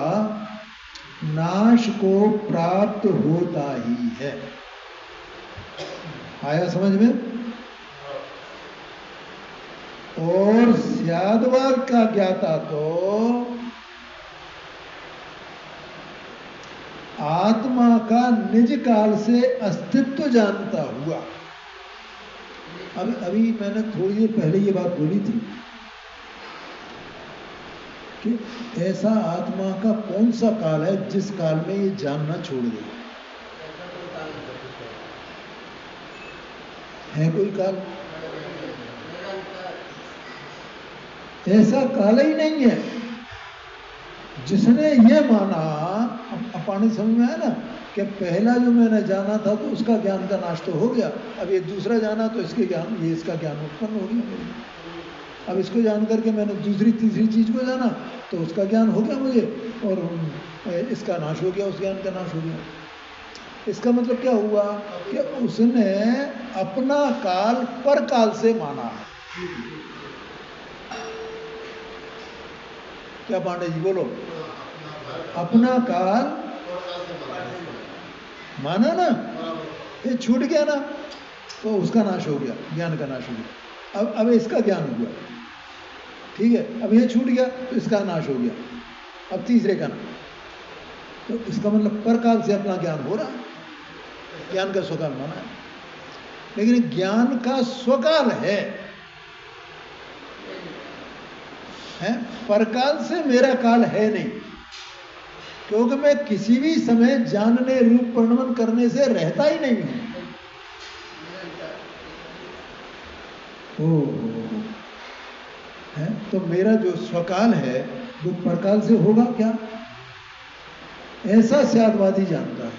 नाश को प्राप्त होता ही है। आया समझ में? और स्यादवाद का ज्ञाता तो आत्मा का निज काल से अस्तित्व जानता हुआ। अभी मैंने थोड़ी देर पहले ये बात बोली थी कि ऐसा आत्मा का कौन सा काल है जिस काल में ये जानना छोड़ दे? है कोई काल? ऐसा काल ही नहीं है। जिसने ये माना, पानी समझ में आया ना, कि पहला जो मैंने जाना था तो उसका ज्ञान का नाश तो हो गया, अब ये दूसरा जाना तो इसके ज्ञान, ये इसका ज्ञान उत्पन्न हो गया। अब इसको जान करके मैंने दूसरी तीसरी चीज को जाना तो उसका ज्ञान हो गया मुझे, और इसका नाश हो गया, उस ज्ञान का नाश हो गया। इसका मतलब क्या हुआ कि उसने अपना काल पर काल से माना। क्या पांडे जी बोलो? अपना काल माना ना, ये छूट गया ना, तो उसका नाश हो गया, ज्ञान का नाश हो गया। अब इसका ज्ञान हो गया, ठीक है, अब ये छूट गया तो इसका नाश हो गया, अब तीसरे का नाश। तो इसका मतलब पर काल से अपना ज्ञान हो रहा है, ज्ञान का स्वकाल माना है। लेकिन ज्ञान का स्वकाल है, परकाल से मेरा काल है नहीं, क्योंकि मैं किसी भी समय जानने रूप प्रणवन करने से रहता ही नहीं हूं। तो मेरा जो स्वकाल है वो परकाल से होगा क्या? ऐसा स्यादवादी जानता है।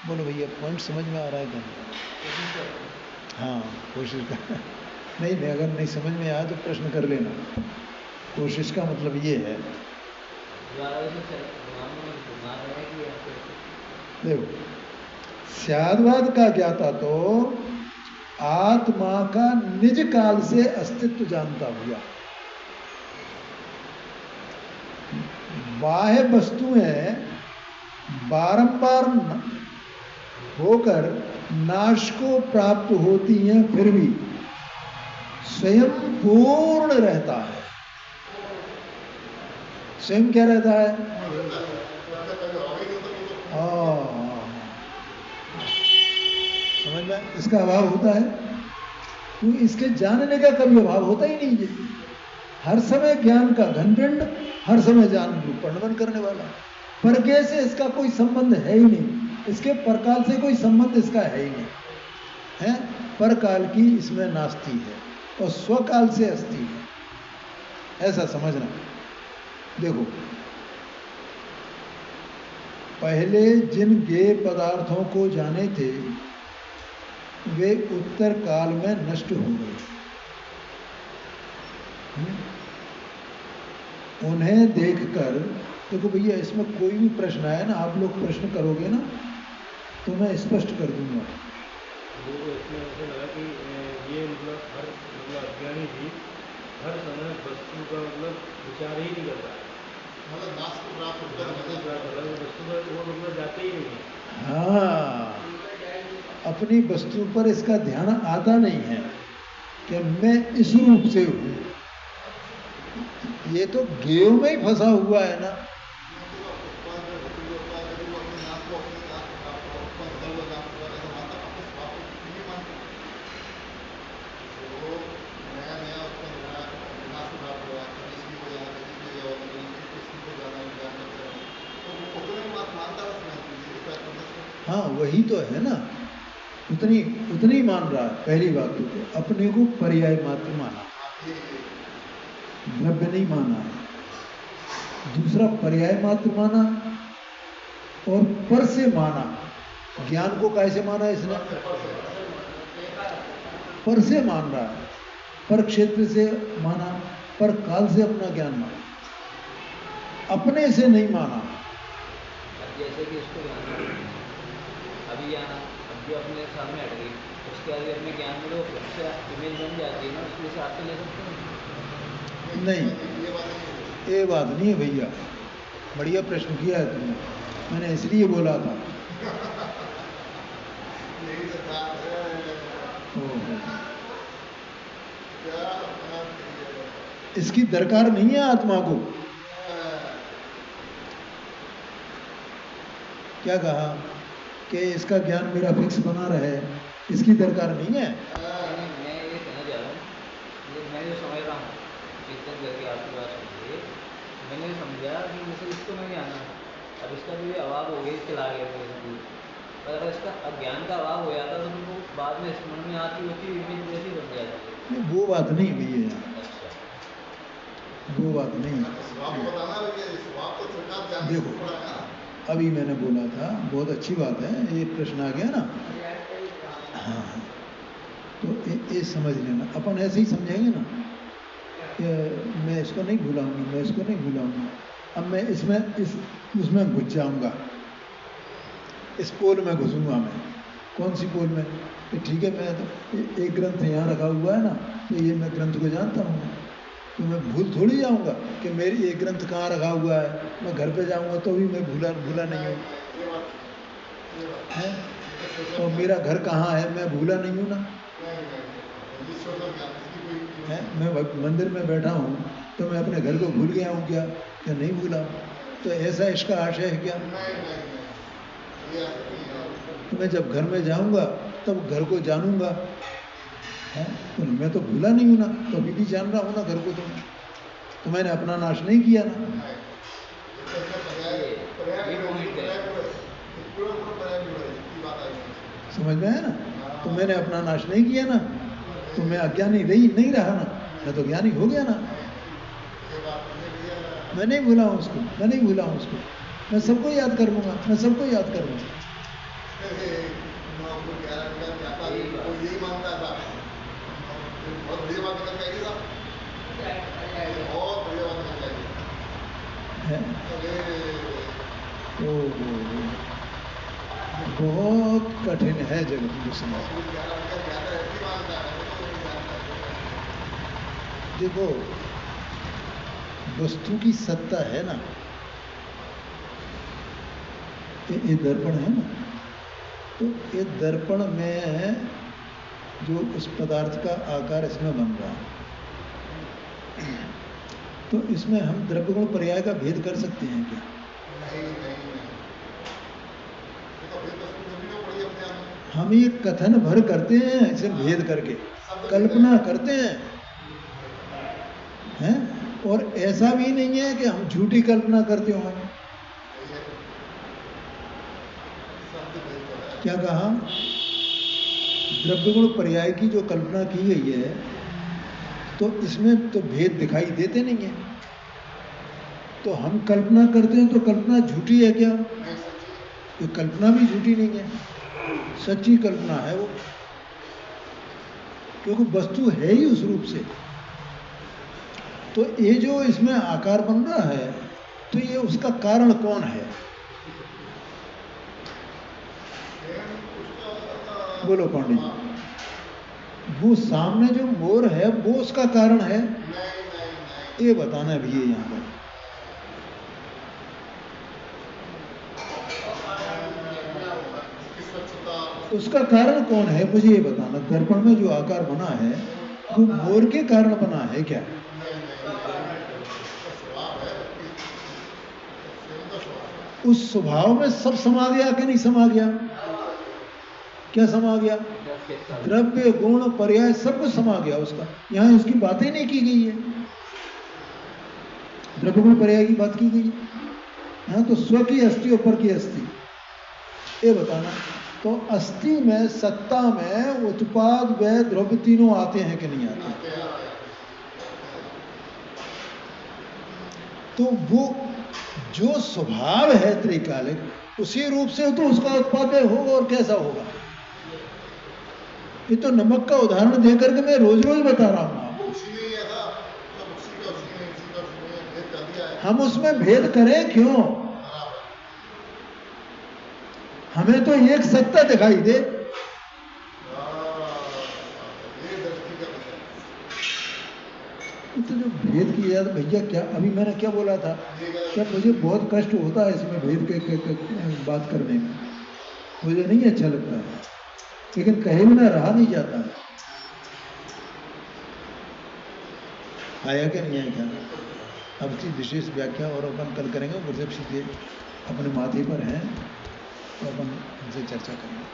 बोलो भैया, पॉइंट समझ में आ रहा है क्या? हाँ, कोशिश कर। नहीं, अगर नहीं समझ में आया तो प्रश्न कर लेना। कोशिश का मतलब ये है, देखो, स्यादवाद का ज्ञाता तो आत्मा का निज काल से अस्तित्व जानता हुआ, बाह्य वस्तुएं बारंबार होकर नाश को प्राप्त होती हैं, फिर भी स्वयं पूर्ण रहता है। स्वयं क्या रहता है? समझ में? इसका अभाव होता है, तो इसके जानने का कभी अभाव होता ही नहीं है। हर समय ज्ञान का घनपिंड, हर समय ज्ञान रूप प्रणवन करने वाला। परके से इसका कोई संबंध है ही नहीं, इसके परकाल से कोई संबंध इसका है ही नहीं है। परकाल की इसमें नास्ती है और स्वकाल से अस्ति है, ऐसा समझना। देखो, पहले जिन ज्ञेय पदार्थों को जाने थे वे उत्तर काल में नष्ट हो गए। उन्हें देखकर, देखो भैया, इसमें कोई भी प्रश्न आया ना, आप लोग प्रश्न करोगे ना तो मैं स्पष्ट कर दूंगा। इसमें ऐसा लगा कि ये मतलब हर अज्ञानी भी हर समय वस्तु का मतलब विचार ही नहीं करता, मतलब नाश को प्राप्त करता, वस्तु पर वो मतलब जाते ही नहीं है। हाँ, अपनी वस्तु पर इसका ध्यान आता नहीं है कि मैं इस रूप से हूं। ये तो गेव में ही फंसा हुआ है ना। हाँ, वही तो है ना, उतनी मान रहा है। पहली बात तो अपने को पर्याय मात्र माना, द्रव्य नहीं माना है। दूसरा, पर्याय मात्र माना और पर से माना। ज्ञान को कैसे माना इसने? पर से मान रहा है, पर क्षेत्र से माना, पर काल से अपना ज्ञान माना, अपने से नहीं माना। जैसे कि इसको अभी जाना, अभी अपने सामने हट गई, उसके बाद अपने ज्ञान में फिर से इमेज बन जाती है ना, उसके हिसाब से ले सकते हैं। नहीं, ये बात नहीं है भैया, बढ़िया प्रश्न किया है तुमने, मैंने इसलिए बोला था। इसकी दरकार नहीं है आत्मा को। क्या कहा कि इसका ज्ञान मेरा फिक्स बना रहे, इसकी दरकार नहीं है। मैं ये कहना चाह रहा हूँ, मैं जो समझ रहा हूँ कीर्तन करके आपकी बात सुनिए, मैंने समझा कि मतलब इसको नहीं आना, अब इसका भी अभाव हो गया, इसके लागे पर अगर इसका अज्ञान का अभाव हो जाता तो वो बाद में स्मरण में आती होती इमेज जैसी बन जाती है। वो बात नहीं भैया, वो बात नहीं। देखो अभी मैंने बोला था, बहुत अच्छी बात है, ये प्रश्न आ गया ना। हाँ, तो ये समझ लेना, अपन ऐसे ही समझेंगे ना कि मैं इसको नहीं भूलाऊंगा, मैं इसको नहीं भूलाऊंगा। अब मैं उसमें घुस जाऊंगा, इस पोल में घुसूंगा मैं। कौन सी पोल में? ठीक है, मैं तो एक ग्रंथ यहाँ रखा हुआ है ना, तो ये मैं ग्रंथ को जानता हूँ, तो मैं भूल थोड़ी जाऊंगा कि मेरी ये ग्रंथ कहाँ रखा हुआ है। मैं घर पे जाऊंगा तो भी मैं भूला नहीं हूँ, और मेरा घर कहाँ है मैं भूला नहीं हूँ ना। है, मैं मंदिर में बैठा हूँ तो मैं अपने घर को भूल गया हूँ क्या? नहीं भूला। तो ऐसा इसका आशय है क्या? तो मैं जब घर में जाऊंगा तब घर को जानूंगा, है? तो मैं तो भूला नहीं हूं ना, तो अभी भी जान रहा हूं ना घर को। तो मैंने अपना नाश नहीं किया ना। समझ में आया ना? तो मैंने अपना नाश नहीं किया ना, तो मैं अज्ञानी नहीं रहा ना, मैं तो ज्ञानी हो गया ना। मैं नहीं भूला हूं उसको, मैं नहीं भूला हूं उसको, मैं सबको याद कर लूंगा, मैं सबको याद कर लूंगा। बहुत कठिन है जगत में समझ। देखो वस्तु की सत्ता है ना, ये दर्पण है ना, तो ये दर्पण में जो उस पदार्थ का आकार इसमें बन रहा है, तो इसमें हम द्रव्य गुण पर्याय का भेद कर सकते हैं क्या? हम ये कथन भर करते हैं इसे भेद करके, कल्पना करते हैं, और ऐसा भी नहीं है कि हम झूठी कल्पना करते हो। क्या कहा? द्रव्य गुण पर्याय की जो कल्पना की गई है, तो इसमें तो भेद दिखाई देते नहीं है। तो हम कल्पना करते हैं, तो कल्पना झूठी है क्या? ये कल्पना भी झूठी नहीं है, सच्ची कल्पना है वो, क्योंकि वस्तु है ही उस रूप से। तो ये जो इसमें आकार बन रहा है, तो ये उसका कारण कौन है? बोलो पांडे जी। वो सामने जो मोर है वो उसका कारण है? ये बताना भी है यहाँ पर। उसका कारण कौन है मुझे ये बताना। दर्पण में जो आकार बना है वो मोर के कारण बना है क्या? उस स्वभाव में सब समा गया कि नहीं समा गया? क्या समा गया? द्रव्य गुण पर्याय सब कुछ समा गया उसका। यहाँ उसकी बातें नहीं की गई है, द्रव्य गुण पर्याय की बात की गई है। यहाँ तो स्व की अस्थि और पर की अस्थि, ये बताना। तो अस्थि में, सत्ता में उत्पाद व द्रव्य तीनों आते हैं कि नहीं आते? तो वो जो स्वभाव है त्रिकालिक, उसी रूप से तो उसका उत्पाद होगा, और कैसा होगा? ये तो नमक का उदाहरण देकर के मैं रोज रोज बता रहा हूं। हम उसमें भेद करें क्यों? हमें तो एक सत्ता दिखाई दे। तो जो भेद की याद भैया, क्या अभी मैंने क्या बोला था? क्या मुझे बहुत कष्ट होता है इसमें भेद के बात करने में, मुझे नहीं अच्छा लगता है, लेकिन कहे बिना रहा नहीं जाता है। आया क्या नहीं आया क्या? अब की विशेष व्याख्या और अपन कल करेंगे। गुरुदेव सीधे अपने माथे पर हैं, तो अपन उनसे चर्चा करेंगे।